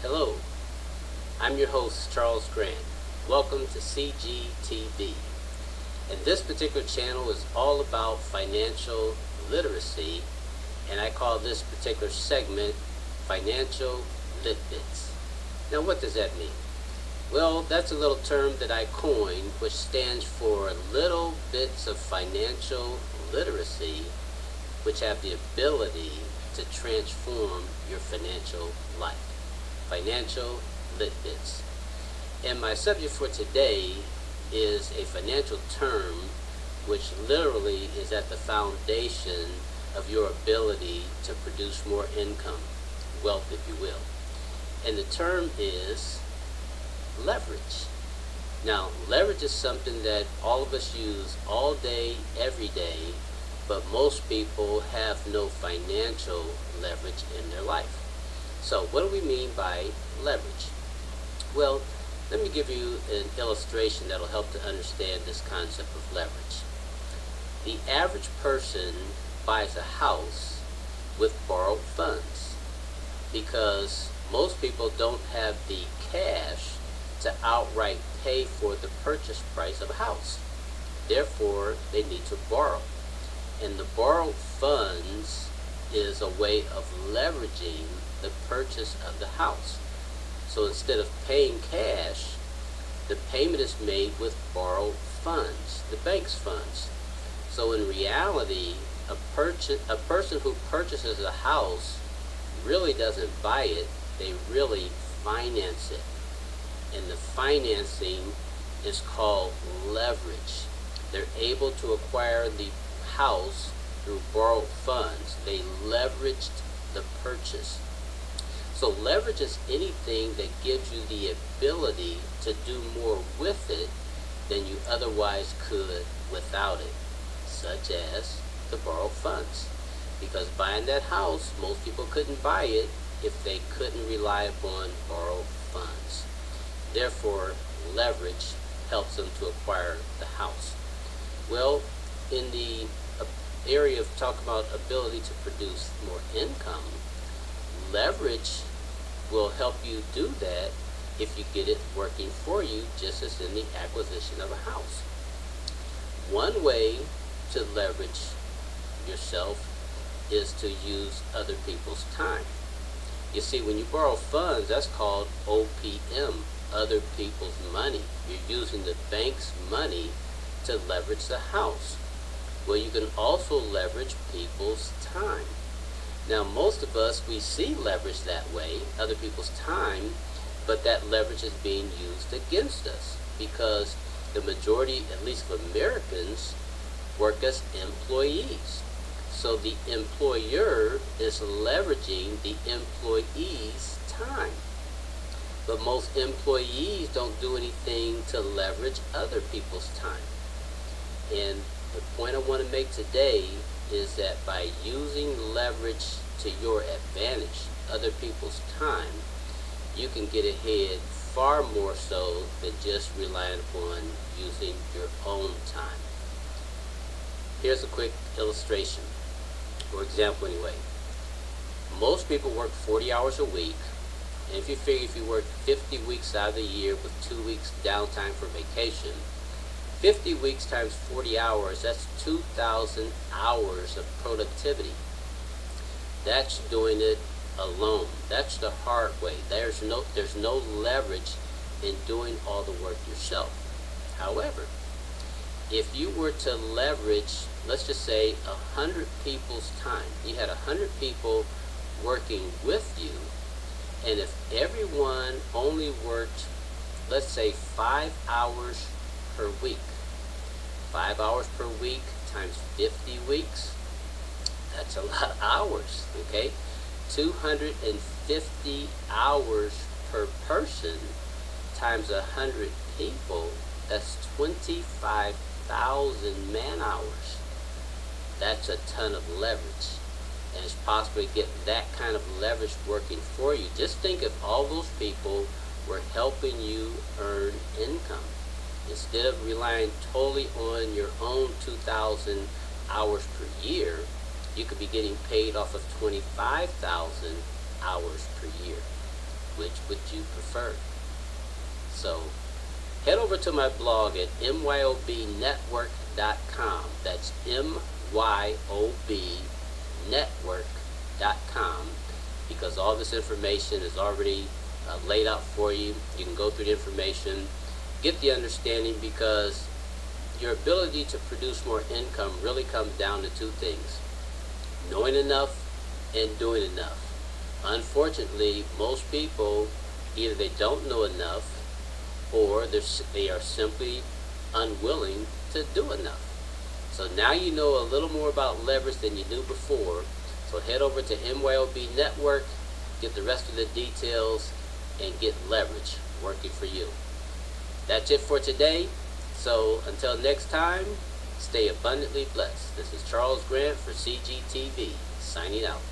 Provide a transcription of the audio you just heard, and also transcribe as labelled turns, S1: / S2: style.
S1: Hello, I'm your host, Charles Grant. Welcome to CGTV. And this particular channel is all about financial literacy, and I call this particular segment Financial Lit Bits. Now, what does that mean? Well, that's a little term that I coined, which stands for little bits of financial literacy, which have the ability to transform your financial life. Financial Lit Bits. And my subject for today is a financial term which literally is at the foundation of your ability to produce more income, wealth if you will. And the term is leverage. Now, leverage is something that all of us use all day, every day, but most people have no financial leverage in their life. So what do we mean by leverage? Well, let me give you an illustration that will help to understand this concept of leverage. The average person buys a house with borrowed funds because most people don't have the cash to outright pay for the purchase price of a house. Therefore, they need to borrow. And the borrowed funds is a way of leveraging the purchase of the house. So instead of paying cash, the payment is made with borrowed funds, the bank's funds. So in reality, a person who purchases a house really doesn't buy it, they really finance it. And the financing is called leverage. They're able to acquire the house through borrowed funds. They leveraged the purchase. So leverage is anything that gives you the ability to do more with it than you otherwise could without it, such as the borrowed funds. Because buying that house, most people couldn't buy it if they couldn't rely upon borrowed funds. Therefore, leverage helps them to acquire the house. Well, in the area of talking about ability to produce more income, leverage will help you do that if you get it working for you, just as in the acquisition of a house. One way to leverage yourself is to use other people's time. You see, when you borrow funds, that's called OPM, other people's money. You're using the bank's money to leverage the house. Well, you can also leverage people's time. Now, most of us, we see leverage that way, other people's time, but that leverage is being used against us because the majority, at least of Americans, work as employees. So the employer is leveraging the employee's time. But most employees don't do anything to leverage other people's time. And the point I want to make today is that by using leverage to your advantage, other people's time, you can get ahead far more so than just relying upon using your own time. Here's a quick illustration, or example anyway. Most people work 40 hours a week, and if you figure if you work 50 weeks out of the year with 2 weeks downtime for vacation, 50 weeks times 40 hours, that's 2,000 hours of productivity. That's doing it alone. That's the hard way. There's no leverage in doing all the work yourself. However, if you were to leverage, let's just say 100 people's time, you had 100 people working with you, and if everyone only worked, let's say 5 hours per week, 5 hours per week times 50 weeks, that's a lot of hours, okay? 250 hours per person times 100 people, that's 25,000 man hours. That's a ton of leverage. And it's possible to get that kind of leverage working for you. Just think if all those people were helping you earn income. Instead of relying totally on your own 2,000 hours per year, you could be getting paid off of 25,000 hours per year. which would you prefer? So head over to my blog at myobnetwork.com. That's myobnetwork.com, because all this information is already laid out for you. You can go through the information, get the understanding, because your ability to produce more income really comes down to two things: knowing enough and doing enough. Unfortunately, most people, either they don't know enough, or they are simply unwilling to do enough. So now you know a little more about leverage than you knew before. So head over to MYOB Network, get the rest of the details, and get leverage working for you. That's it for today. So until next time, stay abundantly blessed. This is Charles Grant for CGTV, signing out.